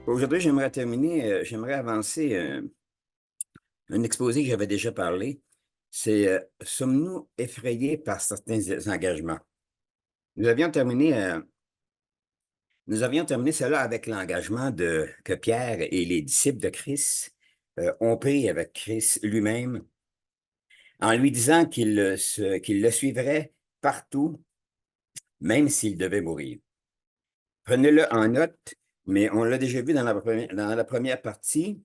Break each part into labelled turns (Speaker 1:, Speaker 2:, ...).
Speaker 1: Aujourd'hui, j'aimerais avancer un exposé que j'avais déjà parlé. C'est sommes-nous effrayés par certains engagements? Nous avions terminé, euh, nous avions terminé cela avec l'engagement que Pierre et les disciples de Christ ont pris avec Christ lui-même en lui disant qu'ils le suivraient partout, même s'il devait mourir. Prenez-le en note, mais on l'a déjà vu dans la première partie.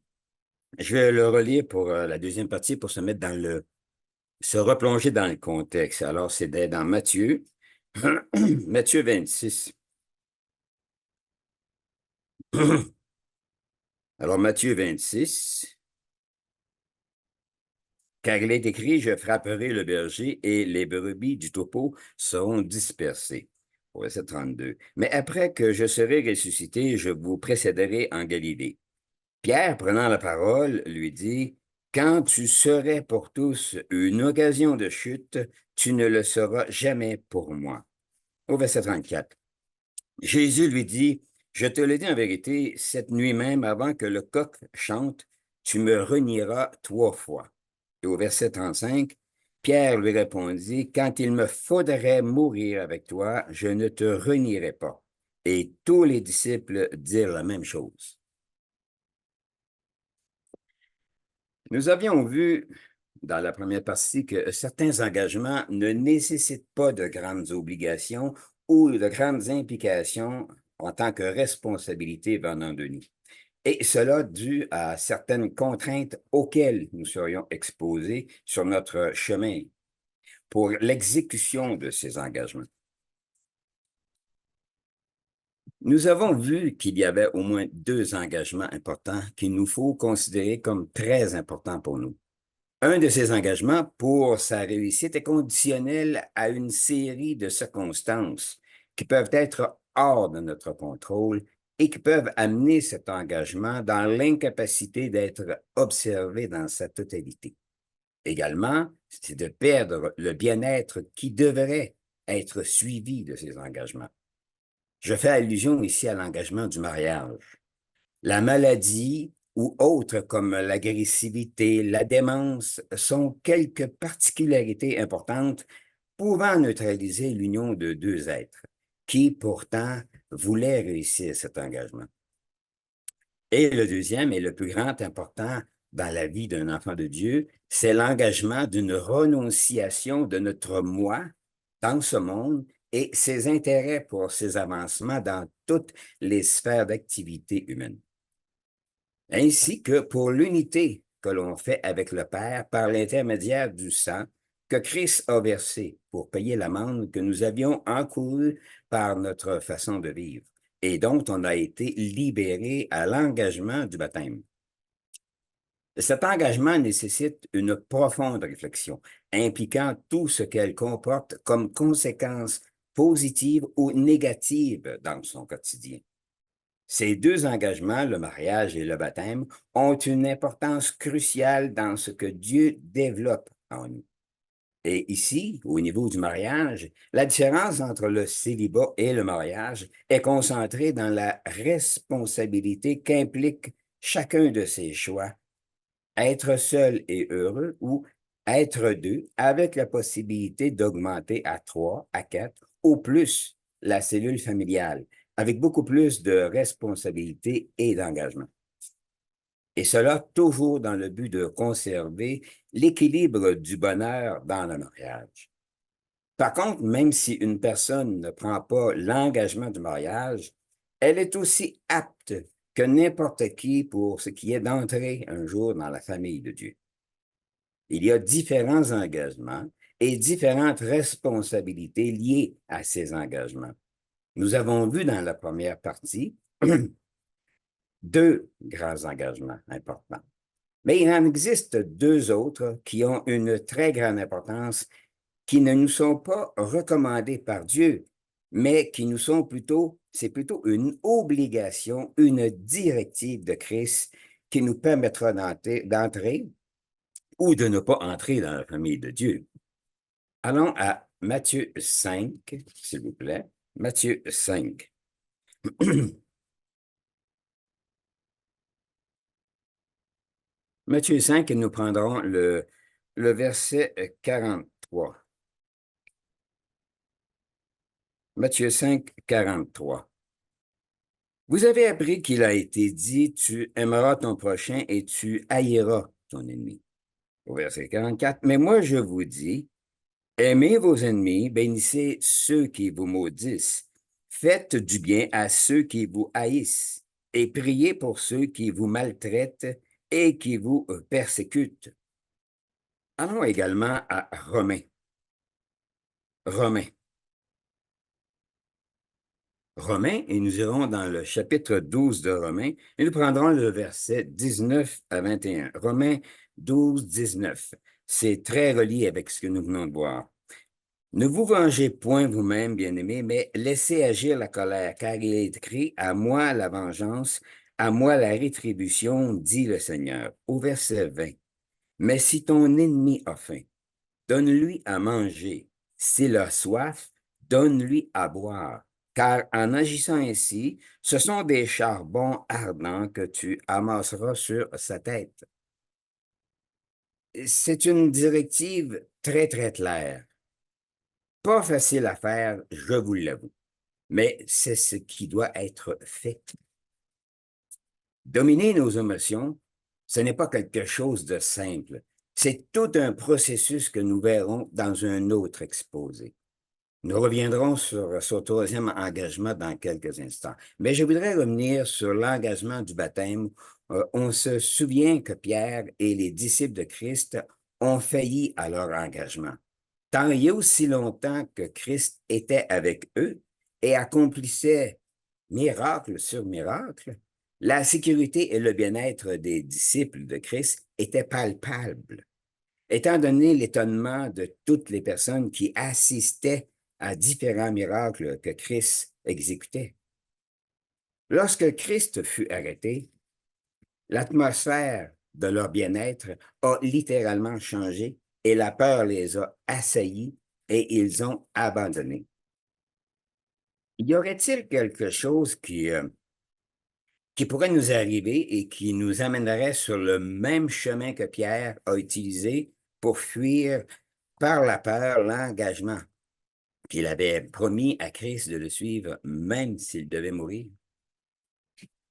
Speaker 1: Je vais le relire pour la deuxième partie pour se replonger dans le contexte. Alors, dans Matthieu, Matthieu 26. Alors, Matthieu 26, car il est écrit, je frapperai le berger et les brebis du troupeau seront dispersées. Au verset 32. Mais après que je serai ressuscité, je vous précéderai en Galilée. Pierre, prenant la parole, lui dit, quand tu serais pour tous une occasion de chute, tu ne le seras jamais pour moi. Au verset 34. Jésus lui dit, je te le dis en vérité, cette nuit même, avant que le coq chante, tu me renieras 3 fois. Et au verset 35, Pierre lui répondit, quand il me faudrait mourir avec toi, je ne te renierai pas. Et tous les disciples dirent la même chose. Nous avions vu dans la première partie que certains engagements ne nécessitent pas de grandes obligations ou de grandes implications en tant que responsabilité venant de nous. Et cela dû à certaines contraintes auxquelles nous serions exposés sur notre chemin pour l'exécution de ces engagements. Nous avons vu qu'il y avait au moins 2 engagements importants qu'il nous faut considérer comme très importants pour nous. Un de ces engagements, pour sa réussite, est conditionnel à une série de circonstances qui peuvent être hors de notre contrôle et qui peuvent amener cet engagement dans l'incapacité d'être observé dans sa totalité. Également, c'est de perdre le bien-être qui devrait être suivi de ces engagements. Je fais allusion ici à l'engagement du mariage. La maladie ou autres comme l'agressivité, la démence sont quelques particularités importantes pouvant neutraliser l'union de 2 êtres qui pourtant voulaient réussir cet engagement. Et le deuxième et le plus grand important dans la vie d'un enfant de Dieu, c'est l'engagement d'une renonciation de notre moi dans ce monde et ses intérêts pour ses avancements dans toutes les sphères d'activité humaine, ainsi que pour l'unité que l'on fait avec le Père par l'intermédiaire du sang que Christ a versé pour payer l'amende que nous avions encourue par notre façon de vivre et dont on a été libéré à l'engagement du baptême. Cet engagement nécessite une profonde réflexion, impliquant tout ce qu'elle comporte comme conséquences positives ou négatives dans son quotidien. Ces 2 engagements, le mariage et le baptême, ont une importance cruciale dans ce que Dieu développe en nous. Et ici, au niveau du mariage, la différence entre le célibat et le mariage est concentrée dans la responsabilité qu'implique chacun de ces choix, être seul et heureux ou être deux, avec la possibilité d'augmenter à 3, à 4 ou plus la cellule familiale, avec beaucoup plus de responsabilités et d'engagement. Et cela toujours dans le but de conserver l'équilibre du bonheur dans le mariage. Par contre, même si une personne ne prend pas l'engagement du mariage, elle est aussi apte que n'importe qui pour ce qui est d'entrer un jour dans la famille de Dieu. Il y a différents engagements et différentes responsabilités liées à ces engagements. Nous avons vu dans la première partie 2 grands engagements importants. Mais il en existe 2 autres qui ont une très grande importance, qui ne nous sont pas recommandés par Dieu, mais qui nous sont c'est plutôt une obligation, une directive de Christ qui nous permettra d'entrer ou de ne pas entrer dans la famille de Dieu. Allons à Matthieu 5, s'il vous plaît. Matthieu 5. Matthieu 5, et nous prendrons le verset 43. Matthieu 5, 43. Vous avez appris qu'il a été dit, tu aimeras ton prochain et tu haïras ton ennemi. Au verset 44, mais moi je vous dis, aimez vos ennemis, bénissez ceux qui vous maudissent, faites du bien à ceux qui vous haïssent, et priez pour ceux qui vous maltraitent et qui vous persécutent. Allons également à Romains. Romains. Romains, et nous irons dans le chapitre 12 de Romains, et nous prendrons le verset 19 à 21. Romains 12, 19. C'est très relié avec ce que nous venons de voir. Ne vous vengez point vous-même, bien-aimés, mais laissez agir la colère, car il est écrit, à moi la vengeance, à moi la rétribution, dit le Seigneur. Au verset 20. Mais si ton ennemi a faim, donne-lui à manger. S'il a soif, donne-lui à boire. Car en agissant ainsi, ce sont des charbons ardents que tu amasseras sur sa tête. C'est une directive très, très claire. Pas facile à faire, je vous l'avoue, mais c'est ce qui doit être fait. Dominer nos émotions, ce n'est pas quelque chose de simple. C'est tout un processus que nous verrons dans un autre exposé. Nous reviendrons sur ce troisième engagement dans quelques instants. Mais je voudrais revenir sur l'engagement du baptême. On se souvient que Pierre et les disciples de Christ ont failli à leur engagement. Tant il y a aussi longtemps que Christ était avec eux et accomplissait miracle sur miracle, la sécurité et le bien-être des disciples de Christ étaient palpables. Étant donné l'étonnement de toutes les personnes qui assistaient à différents miracles que Christ exécutait. Lorsque Christ fut arrêté, l'atmosphère de leur bien-être a littéralement changé et la peur les a assaillis et ils ont abandonné. Y aurait-il quelque chose qui pourrait nous arriver et qui nous amènerait sur le même chemin que Pierre a utilisé pour fuir par la peur l'engagement qu'il avait promis à Christ de le suivre, même s'il devait mourir?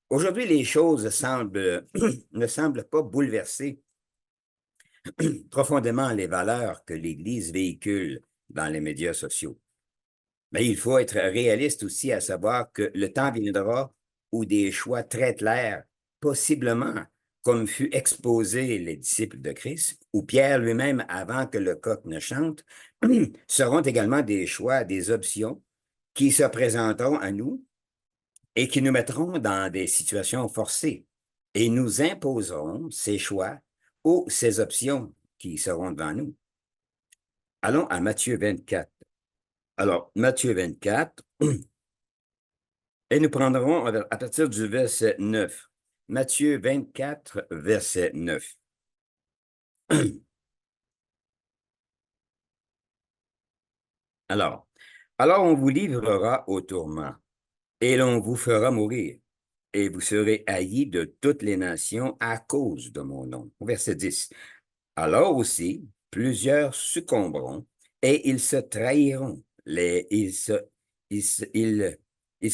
Speaker 1: Aujourd'hui, les choses ne semblent pas bouleverser profondément les valeurs que l'Église véhicule dans les médias sociaux. Mais il faut être réaliste aussi à savoir que le temps viendra où des choix très clairs, possiblement comme fut exposé les disciples de Christ, ou Pierre lui-même avant que le coq ne chante, seront également des choix, des options qui se présenteront à nous et qui nous mettront dans des situations forcées et nous imposeront ces choix ou ces options qui seront devant nous. Allons à Matthieu 24. Alors, Matthieu 24, et nous prendrons à partir du verset 9. Matthieu 24, verset 9. Alors, alors on vous livrera au tourment, et l'on vous fera mourir, et vous serez haïs de toutes les nations à cause de mon nom. Verset 10. Alors aussi, plusieurs succomberont, et ils se trahiront. Ils se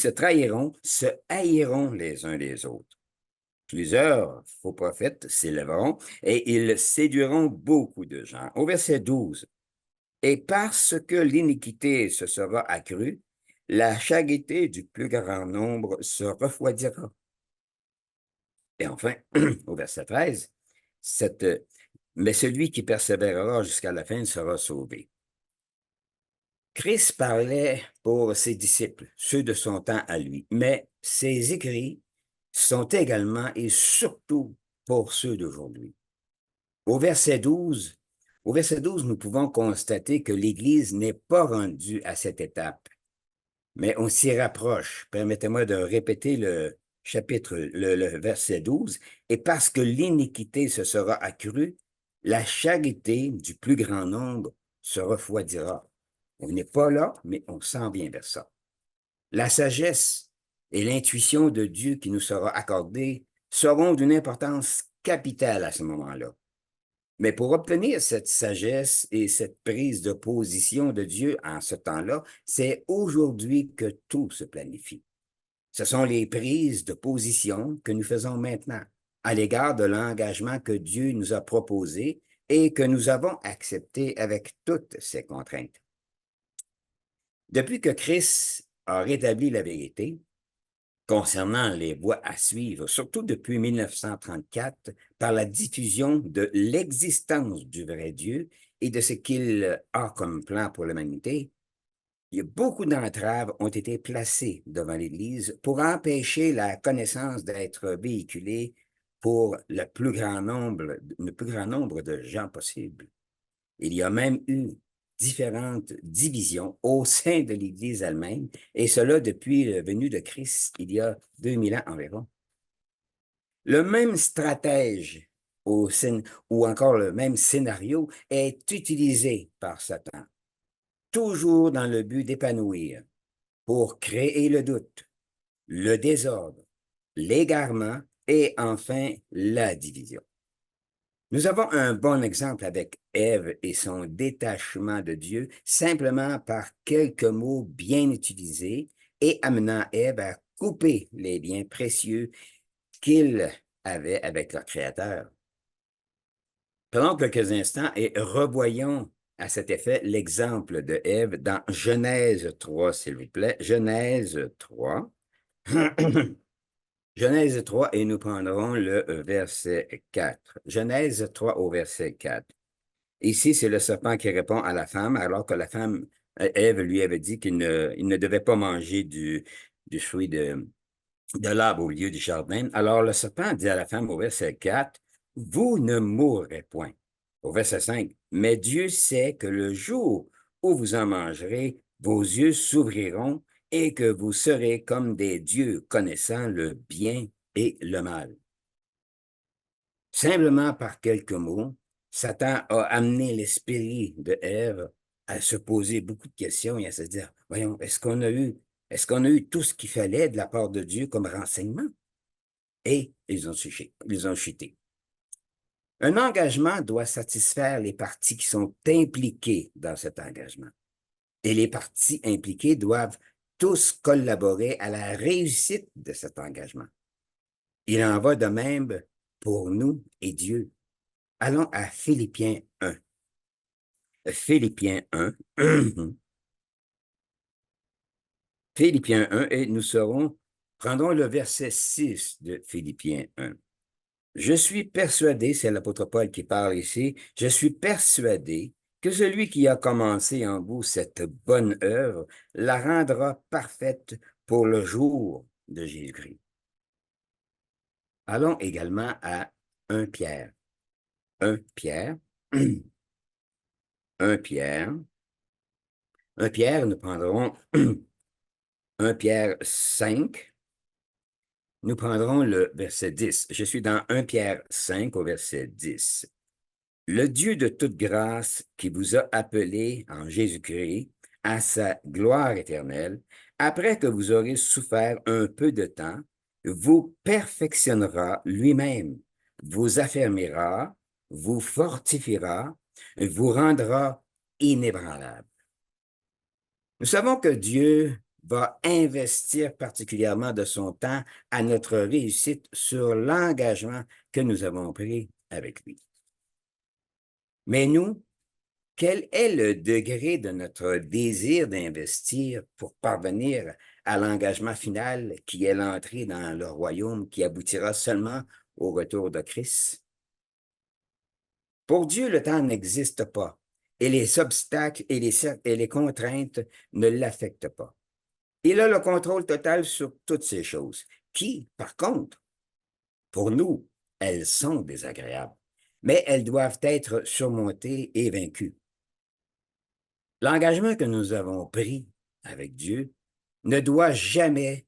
Speaker 1: trahiront, se haïront les uns les autres. Plusieurs faux prophètes s'élèveront et ils séduiront beaucoup de gens. Au verset 12, et parce que l'iniquité se sera accrue, la charité du plus grand nombre se refroidira. Et enfin, au verset 13, mais celui qui persévérera jusqu'à la fin sera sauvé. Christ parlait pour ses disciples, ceux de son temps à lui, mais ses écrits sont également et surtout pour ceux d'aujourd'hui. Au verset 12, Au verset 12, nous pouvons constater que l'Église n'est pas rendue à cette étape, mais on s'y rapproche. Permettez-moi de répéter le chapitre, le verset 12. Et parce que l'iniquité se sera accrue, la charité du plus grand nombre se refroidira. On n'est pas là, mais on s'en vient vers ça. La sagesse et l'intuition de Dieu qui nous sera accordée seront d'une importance capitale à ce moment-là. Mais pour obtenir cette sagesse et cette prise de position de Dieu en ce temps-là, c'est aujourd'hui que tout se planifie. Ce sont les prises de position que nous faisons maintenant à l'égard de l'engagement que Dieu nous a proposé et que nous avons accepté avec toutes ses contraintes. Depuis que Christ a rétabli la vérité concernant les voies à suivre, surtout depuis 1934, par la diffusion de l'existence du vrai Dieu et de ce qu'il a comme plan pour l'humanité, il y a beaucoup d'entraves ont été placées devant l'Église pour empêcher la connaissance d'être véhiculée pour le plus grand nombre de gens possible. Il y a même eu différentes divisions au sein de l'Église elle-même, et cela depuis la venue de Christ il y a 2000 ans environ. Le même stratège ou encore le même scénario est utilisé par Satan, toujours dans le but d'épanouir, pour créer le doute, le désordre, l'égarement et enfin la division. Nous avons un bon exemple avec Ève et son détachement de Dieu simplement par quelques mots bien utilisés et amenant Ève à couper les liens précieux qu'il avait avec leur Créateur. Prenons quelques instants et revoyons à cet effet l'exemple de Ève dans Genèse 3, s'il vous plaît. Genèse 3. Genèse 3 et nous prendrons le verset 4. Genèse 3 au verset 4. Ici, c'est le serpent qui répond à la femme, alors que la femme, Ève, lui avait dit il ne devait pas manger du fruit de l'arbre au lieu du jardin. Alors le serpent dit à la femme au verset 4, vous ne mourrez point. Au verset 5, mais Dieu sait que le jour où vous en mangerez, vos yeux s'ouvriront et que vous serez comme des dieux connaissant le bien et le mal. Simplement par quelques mots, Satan a amené l'esprit de Ève à se poser beaucoup de questions et à se dire, voyons, est-ce qu'on a eu tout ce qu'il fallait de la part de Dieu comme renseignement? Et ils ont chuté. Un engagement doit satisfaire les parties qui sont impliquées dans cet engagement. Et les parties impliquées doivent tous collaborer à la réussite de cet engagement. Il en va de même pour nous et Dieu. Allons à Philippiens 1. Philippiens 1. Philippiens 1, et prendrons le verset 6 de Philippiens 1. Je suis persuadé, c'est l'apôtre Paul qui parle ici, je suis persuadé que celui qui a commencé en vous cette bonne œuvre la rendra parfaite pour le jour de Jésus-Christ. Allons également à 1 Pierre. 1 Pierre. 1 Pierre. 1 Pierre, nous prendrons 1 Pierre 5. Nous prendrons le verset 10. Je suis dans 1 Pierre 5 au verset 10. Le Dieu de toute grâce qui vous a appelé en Jésus-Christ à sa gloire éternelle, après que vous aurez souffert un peu de temps, vous perfectionnera lui-même, vous affermira, vous fortifiera, vous rendra inébranlable. Nous savons que Dieu va investir particulièrement de son temps à notre réussite sur l'engagement que nous avons pris avec lui. Mais nous, quel est le degré de notre désir d'investir pour parvenir à l'engagement final qui est l'entrée dans le royaume qui aboutira seulement au retour de Christ? Pour Dieu, le temps n'existe pas et les obstacles et les contraintes ne l'affectent pas. Il a le contrôle total sur toutes ces choses, qui, par contre, pour nous, elles sont désagréables, mais elles doivent être surmontées et vaincues. L'engagement que nous avons pris avec Dieu ne doit jamais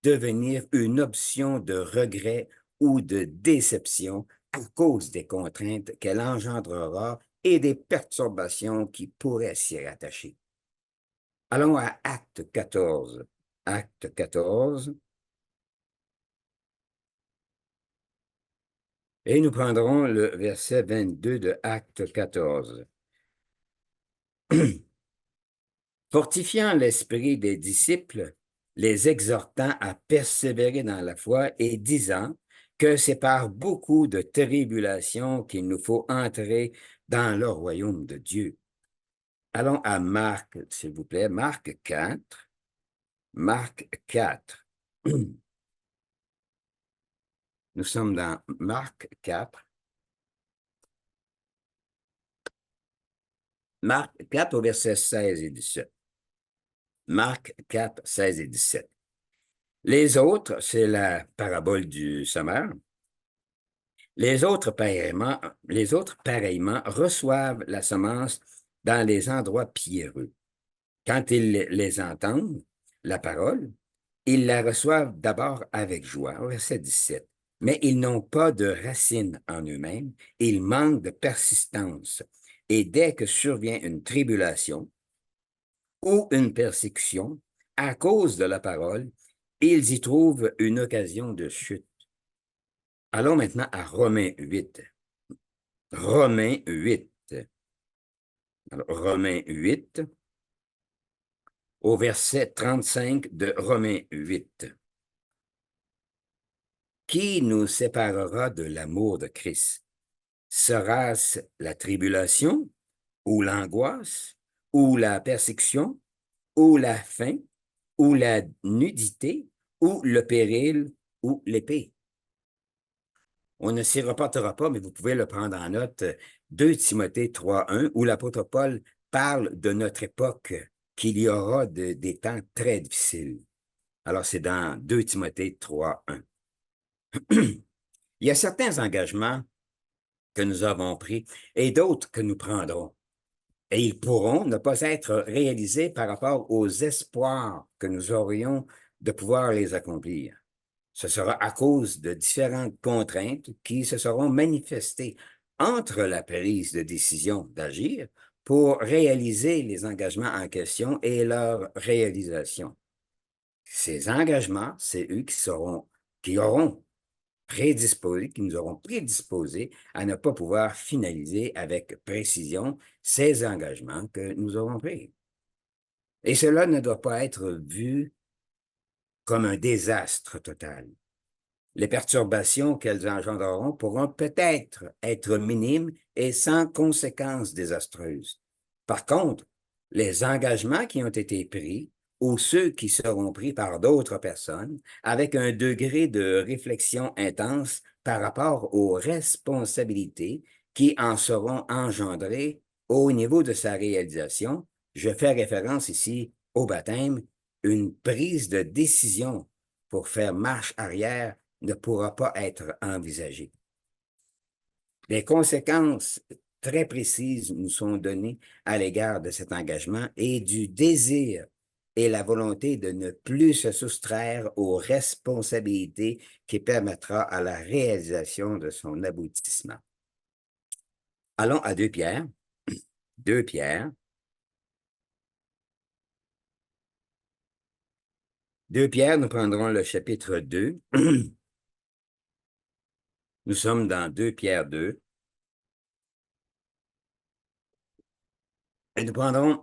Speaker 1: devenir une option de regret ou de déception à cause des contraintes qu'elle engendrera et des perturbations qui pourraient s'y rattacher. Allons à Acte 14. Acte 14. Et nous prendrons le verset 22 de Acte 14. Fortifiant l'esprit des disciples, les exhortant à persévérer dans la foi et disant que c'est par beaucoup de tribulations qu'il nous faut entrer dans le royaume de Dieu. Allons à Marc, s'il vous plaît, Marc 4. Marc 4. Nous sommes dans Marc 4. Marc 4 au verset 16 et 17. Marc 4, 16 et 17. Les autres, c'est la parabole du semeur. Les autres, pareillement, reçoivent la semence dans les endroits pierreux. Quand ils les entendent, la parole, ils la reçoivent d'abord avec joie, au verset 17. Mais ils n'ont pas de racine en eux-mêmes, ils manquent de persistance. Et dès que survient une tribulation ou une persécution, à cause de la parole, ils y trouvent une occasion de chute. Allons maintenant à Romains 8. Romains 8. Alors, Romains 8, au verset 35 de Romains 8. Qui nous séparera de l'amour de Christ? Sera-ce la tribulation, ou l'angoisse, ou la persécution, ou la faim, ou la nudité, ou le péril, ou l'épée? On ne s'y reportera pas, mais vous pouvez le prendre en note, 2 Timothée 3:1, où l'apôtre Paul parle de notre époque, qu'il y aura des temps très difficiles. Alors, c'est dans 2 Timothée 3:1. Il y a certains engagements que nous avons pris et d'autres que nous prendrons. Et ils pourront ne pas être réalisés par rapport aux espoirs que nous aurions de pouvoir les accomplir. Ce sera à cause de différentes contraintes qui se seront manifestées entre la prise de décision d'agir pour réaliser les engagements en question et leur réalisation. Ces engagements, c'est eux qui auront prédisposés, qui nous auront prédisposés à ne pas pouvoir finaliser avec précision ces engagements que nous aurons pris. Et cela ne doit pas être vu comme un désastre total. Les perturbations qu'elles engendreront pourront peut-être être minimes et sans conséquences désastreuses. Par contre, les engagements qui ont été pris ou ceux qui seront pris par d'autres personnes avec un degré de réflexion intense par rapport aux responsabilités qui en seront engendrées au niveau de sa réalisation, je fais référence ici au baptême, une prise de décision pour faire marche arrière ne pourra pas être envisagée. Les conséquences très précises nous sont données à l'égard de cet engagement et du désir et la volonté de ne plus se soustraire aux responsabilités qui permettra à la réalisation de son aboutissement. Allons à 2 Pierre. 2 Pierre. 2 Pierre, nous prendrons le chapitre 2. Nous sommes dans 2 Pierre 2. Et nous prendrons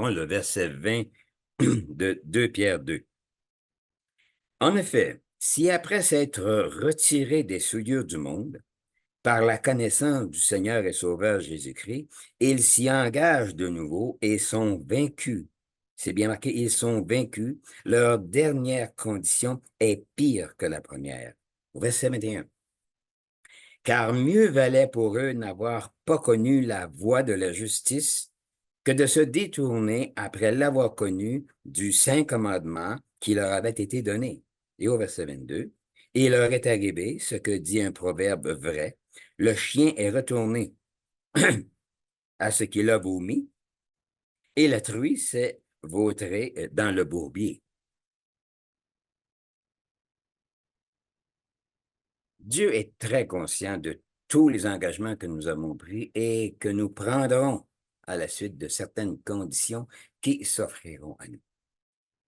Speaker 1: le verset 20 de 2 Pierre 2. En effet, si après s'être retirés des souillures du monde, par la connaissance du Seigneur et Sauveur Jésus-Christ, ils s'y engagent de nouveau et sont vaincus. C'est bien marqué, ils sont vaincus. Leur dernière condition est pire que la première. Au verset 21. Car mieux valait pour eux n'avoir pas connu la voie de la justice que de se détourner après l'avoir connu du saint commandement qui leur avait été donné. Et au verset 22, il leur est arrivé ce que dit un proverbe vrai, le chien est retourné à ce qu'il a vomi, et la truie s'est vautrée dans le bourbier. Dieu est très conscient de tous les engagements que nous avons pris et que nous prendrons à la suite de certaines conditions qui s'offriront à nous.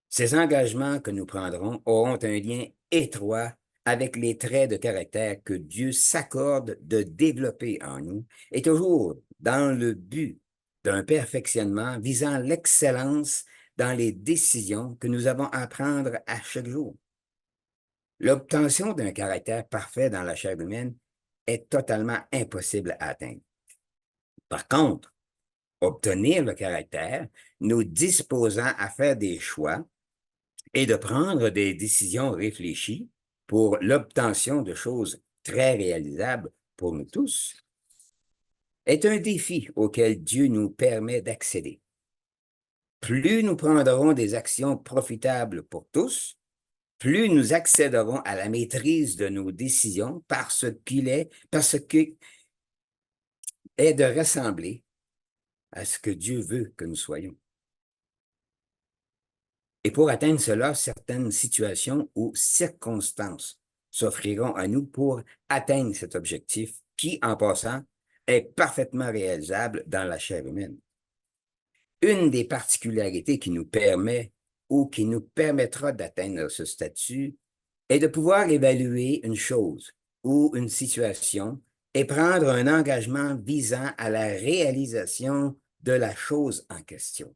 Speaker 1: Ces engagements que nous prendrons auront un lien étroit avec les traits de caractère que Dieu s'accorde de développer en nous, et toujours dans le but d'un perfectionnement visant l'excellence dans les décisions que nous avons à prendre à chaque jour. L'obtention d'un caractère parfait dans la chair humaine est totalement impossible à atteindre. Par contre, obtenir le caractère nous disposant à faire des choix et de prendre des décisions réfléchies pour l'obtention de choses très réalisables pour nous tous est un défi auquel Dieu nous permet d'accéder. Plus nous prendrons des actions profitables pour tous, plus nous accéderons à la maîtrise de nos décisions parce que est de ressembler à ce que Dieu veut que nous soyons. Et pour atteindre cela, certaines situations ou circonstances s'offriront à nous pour atteindre cet objectif qui, en passant, est parfaitement réalisable dans la chair humaine. Une des particularités qui nous permet ou qui nous permettra d'atteindre ce statut est de pouvoir évaluer une chose ou une situation et prendre un engagement visant à la réalisation de la chose en question.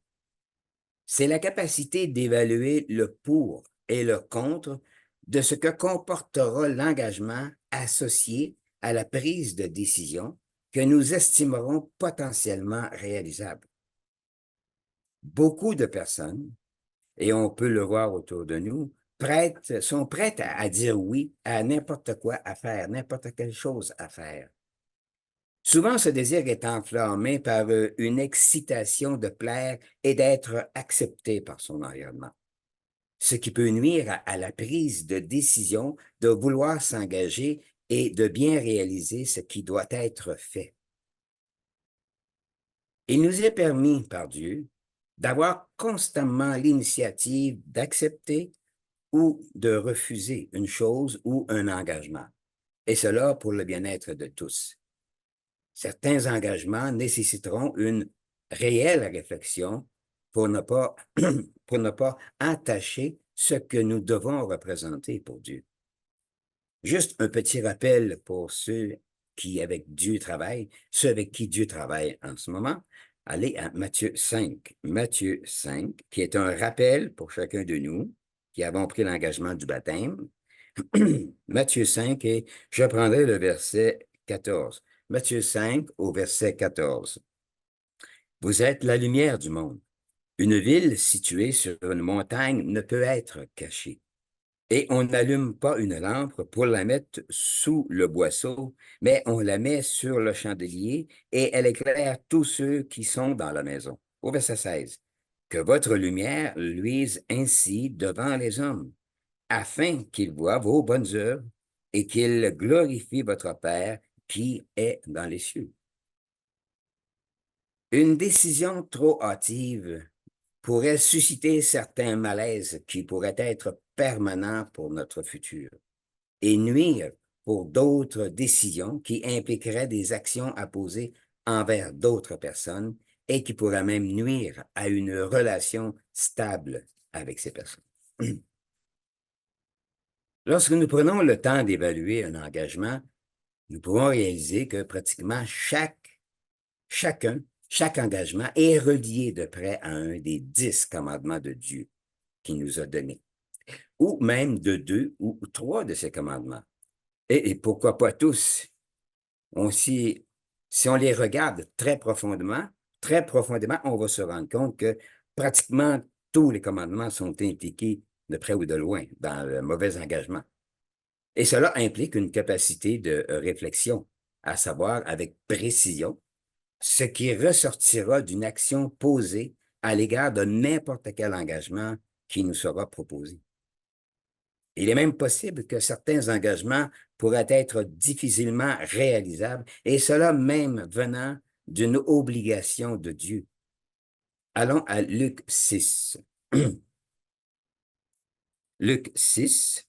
Speaker 1: C'est la capacité d'évaluer le pour et le contre de ce que comportera l'engagement associé à la prise de décision que nous estimerons potentiellement réalisable. Beaucoup de personnes, et on peut le voir autour de nous, sont prêtes à dire oui à n'importe quoi à faire, n'importe quelle chose à faire. Souvent, ce désir est enflammé par une excitation de plaire et d'être accepté par son environnement, ce qui peut nuire à la prise de décision de vouloir s'engager et de bien réaliser ce qui doit être fait. Il nous est permis par Dieu d'avoir constamment l'initiative d'accepter ou de refuser une chose ou un engagement, et cela pour le bien-être de tous. Certains engagements nécessiteront une réelle réflexion pour ne pas, pour ne pas entacher ce que nous devons représenter pour Dieu. Juste un petit rappel pour ceux qui avec Dieu travaillent, ceux avec qui Dieu travaille en ce moment. Allez à Matthieu 5. Matthieu 5, qui est un rappel pour chacun de nous qui avons pris l'engagement du baptême. Matthieu 5, et je prendrai le verset 14. Matthieu 5 au verset 14. Vous êtes la lumière du monde. Une ville située sur une montagne ne peut être cachée. Et on n'allume pas une lampe pour la mettre sous le boisseau, mais on la met sur le chandelier et elle éclaire tous ceux qui sont dans la maison. Au verset 16. Que votre lumière luise ainsi devant les hommes, afin qu'ils voient vos bonnes œuvres et qu'ils glorifient votre Père qui est dans les cieux. Une décision trop hâtive pourrait susciter certains malaises qui pourraient être permanents pour notre futur et nuire pour d'autres décisions qui impliqueraient des actions à poser envers d'autres personnes et qui pourraient même nuire à une relation stable avec ces personnes. Lorsque nous prenons le temps d'évaluer un engagement, nous pouvons réaliser que pratiquement chaque engagement est relié de près à un des 10 commandements de Dieu qu'il nous a donnés, ou même de 2 ou 3 de ces commandements. Et pourquoi pas tous? Si on les regarde très profondément, on va se rendre compte que pratiquement tous les commandements sont impliqués de près ou de loin dans le mauvais engagement. Et cela implique une capacité de réflexion, à savoir avec précision, ce qui ressortira d'une action posée à l'égard de n'importe quel engagement qui nous sera proposé. Il est même possible que certains engagements pourraient être difficilement réalisables, et cela même venant d'une obligation de Dieu. Allons à Luc 6. Luc 6.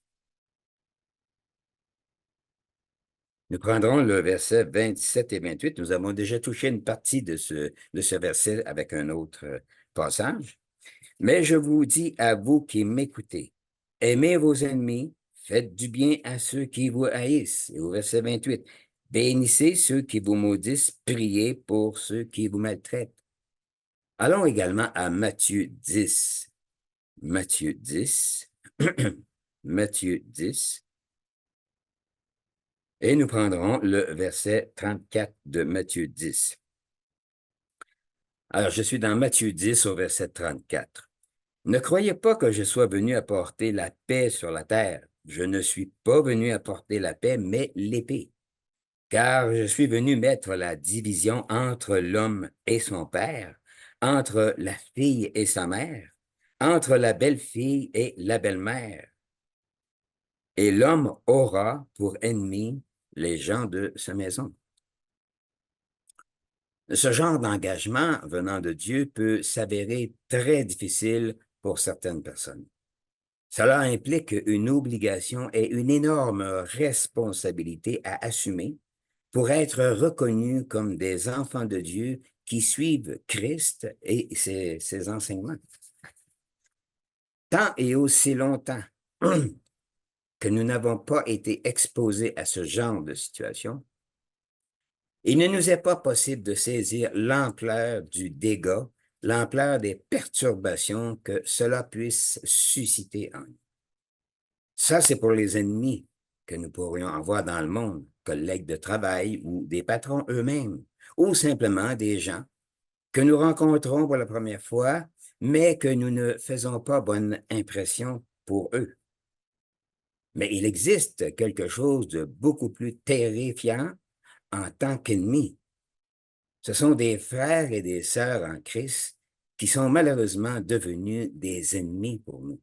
Speaker 1: Nous prendrons le verset 27 et 28. Nous avons déjà touché une partie de ce verset avec un autre passage. Mais je vous dis à vous qui m'écoutez, aimez vos ennemis, Faites du bien à ceux qui vous haïssent. Et au verset 28, bénissez ceux qui vous maudissent, priez pour ceux qui vous maltraitent. Allons également à Matthieu 10. Matthieu 10. Matthieu 10. Et nous prendrons le verset 34 de Matthieu 10. Alors, je suis dans Matthieu 10 au verset 34. Ne croyez pas que je sois venu apporter la paix sur la terre. Je ne suis pas venu apporter la paix, mais l'épée. Car je suis venu mettre la division entre l'homme et son père, entre la fille et sa mère, entre la belle-fille et la belle-mère. Et l'homme aura pour ennemi les gens de sa maison. Ce genre d'engagement venant de Dieu peut s'avérer très difficile pour certaines personnes. Cela implique une obligation et une énorme responsabilité à assumer pour être reconnus comme des enfants de Dieu qui suivent Christ et ses enseignements. Tant et aussi longtemps que nous n'avons pas été exposés à ce genre de situation, il ne nous est pas possible de saisir l'ampleur du dégât, l'ampleur des perturbations que cela puisse susciter en nous. Ça, c'est pour les ennemis que nous pourrions avoir dans le monde, collègues de travail ou des patrons eux-mêmes, ou simplement des gens que nous rencontrons pour la première fois, mais que nous ne faisons pas bonne impression pour eux. Mais il existe quelque chose de beaucoup plus terrifiant en tant qu'ennemis. Ce sont des frères et des sœurs en Christ qui sont malheureusement devenus des ennemis pour nous.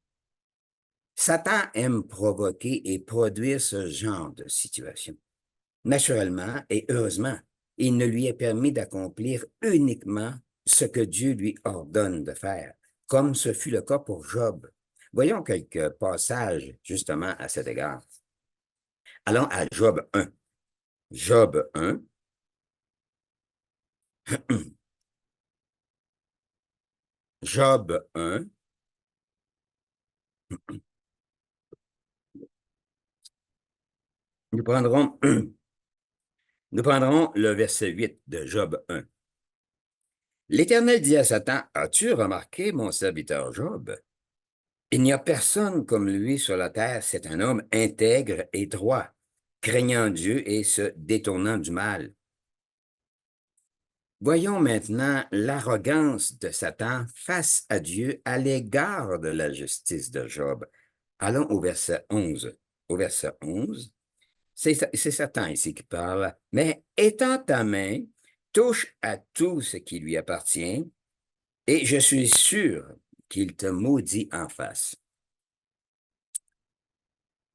Speaker 1: Satan aime provoquer et produire ce genre de situation. Naturellement et heureusement, il ne lui est permis d'accomplir uniquement ce que Dieu lui ordonne de faire, comme ce fut le cas pour Job. Voyons quelques passages justement à cet égard. Allons à Job 1. Job 1. Job 1. Nous prendrons, nous prendrons le verset 8 de Job 1. L'Éternel dit à Satan, as-tu remarqué mon serviteur Job? Il n'y a personne comme lui sur la terre, c'est un homme intègre et droit, craignant Dieu et se détournant du mal. Voyons maintenant l'arrogance de Satan face à Dieu à l'égard de la justice de Job. Allons au verset 11. Au verset 11, c'est Satan ici qui parle. Mais étends ta main, touche à tout ce qui lui appartient, et je suis sûr qu'il te maudit en face.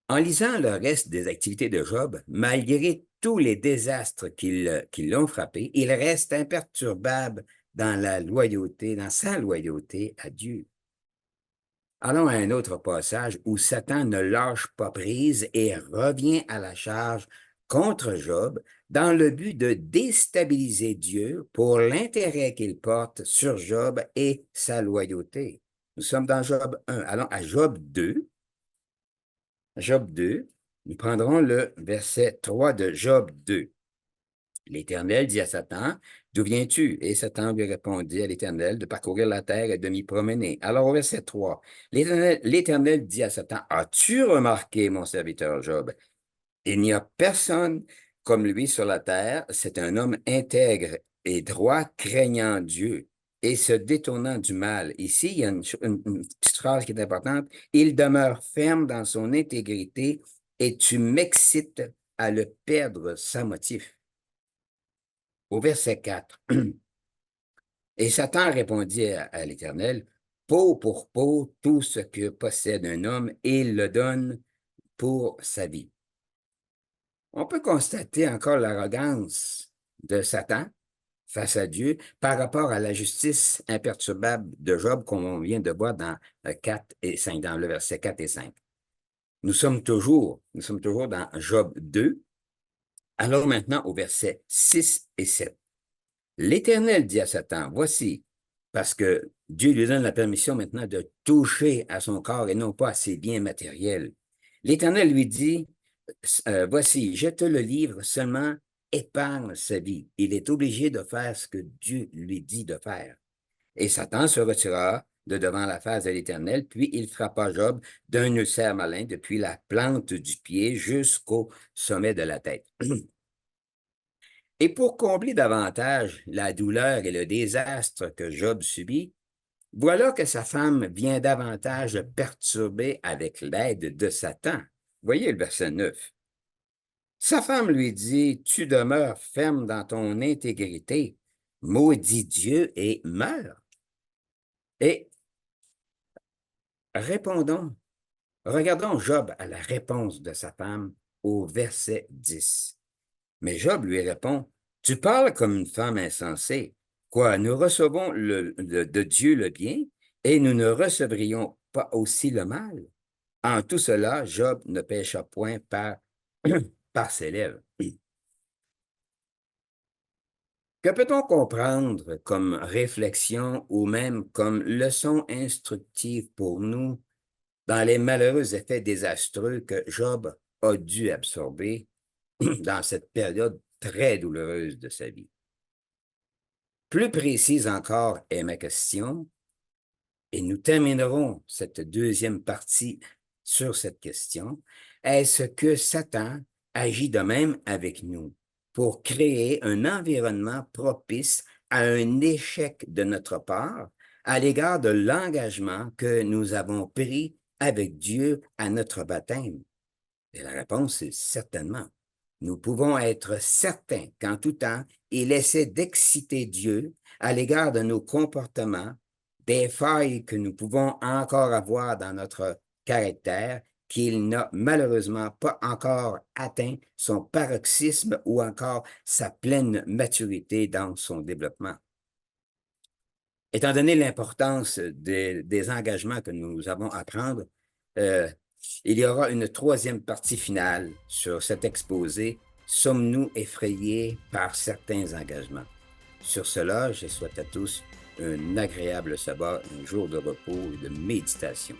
Speaker 1: En lisant le reste des activités de Job, malgré tous les désastres qui l'ont frappé, il reste imperturbable dans la loyauté, dans sa loyauté à Dieu. Allons à un autre passage où Satan ne lâche pas prise et revient à la charge contre Job dans le but de déstabiliser Dieu pour l'intérêt qu'il porte sur Job et sa loyauté. Nous sommes dans Job 1. Allons à Job 2. Job 2, nous prendrons le verset 3 de Job 2. L'Éternel dit à Satan, d'où viens-tu? Et Satan lui répondit à l'Éternel de parcourir la terre et de m'y promener. Alors au verset 3, l'Éternel dit à Satan, as-tu remarqué mon serviteur Job? Il n'y a personne comme lui sur la terre, c'est un homme intègre et droit, craignant Dieu et se détournant du mal. Ici, il y a une petite phrase qui est importante. Il demeure ferme dans son intégrité et tu m'excites à le perdre sans motif. Au verset 4, et Satan répondit à l'Éternel, peau pour peau, tout ce que possède un homme, il le donne pour sa vie. On peut constater encore l'arrogance de Satan face à Dieu par rapport à la justice imperturbable de Job, comme on vient de voir dans 4 et 5, dans le verset 4 et 5. Nous sommes toujours dans Job 2. Alors maintenant au verset 6 et 7. L'Éternel dit à Satan, voici, parce que Dieu lui donne la permission maintenant de toucher à son corps et non pas à ses biens matériels. L'Éternel lui dit, voici, je te le livre, seulement épargne sa vie. Il est obligé de faire ce que Dieu lui dit de faire. Et Satan se retira de devant la face de l'Éternel, puis il frappa Job d'un ulcère malin depuis la plante du pied jusqu'au sommet de la tête. Et pour combler davantage la douleur et le désastre que Job subit, voilà que sa femme vient davantage le perturber avec l'aide de Satan. Voyez le verset 9. Sa femme lui dit, tu demeures ferme dans ton intégrité, maudis Dieu et meurs. Et répondons, regardons Job à la réponse de sa femme au verset 10. Mais Job lui répond, tu parles comme une femme insensée. Quoi, nous recevons de Dieu le bien et nous ne recevrions pas aussi le mal? En tout cela, Job ne pécha point par ses lèvres. Que peut-on comprendre comme réflexion ou même comme leçon instructive pour nous dans les malheureux effets désastreux que Job a dû absorber dans cette période très douloureuse de sa vie? Plus précise encore est ma question, et nous terminerons cette deuxième partie sur cette question. Est-ce que Satan agit de même avec nous pour créer un environnement propice à un échec de notre part à l'égard de l'engagement que nous avons pris avec Dieu à notre baptême? Et la réponse est certainement. Nous pouvons être certains qu'en tout temps, il essaie d'exciter Dieu à l'égard de nos comportements, des failles que nous pouvons encore avoir dans notre caractère, qu'il n'a malheureusement pas encore atteint son paroxysme ou encore sa pleine maturité dans son développement. Étant donné l'importance des engagements que nous avons à prendre, euh, il y aura une troisième partie finale sur cet exposé. Sommes-nous effrayés par certains engagements? Sur cela, je souhaite à tous un agréable sabbat, un jour de repos et de méditation.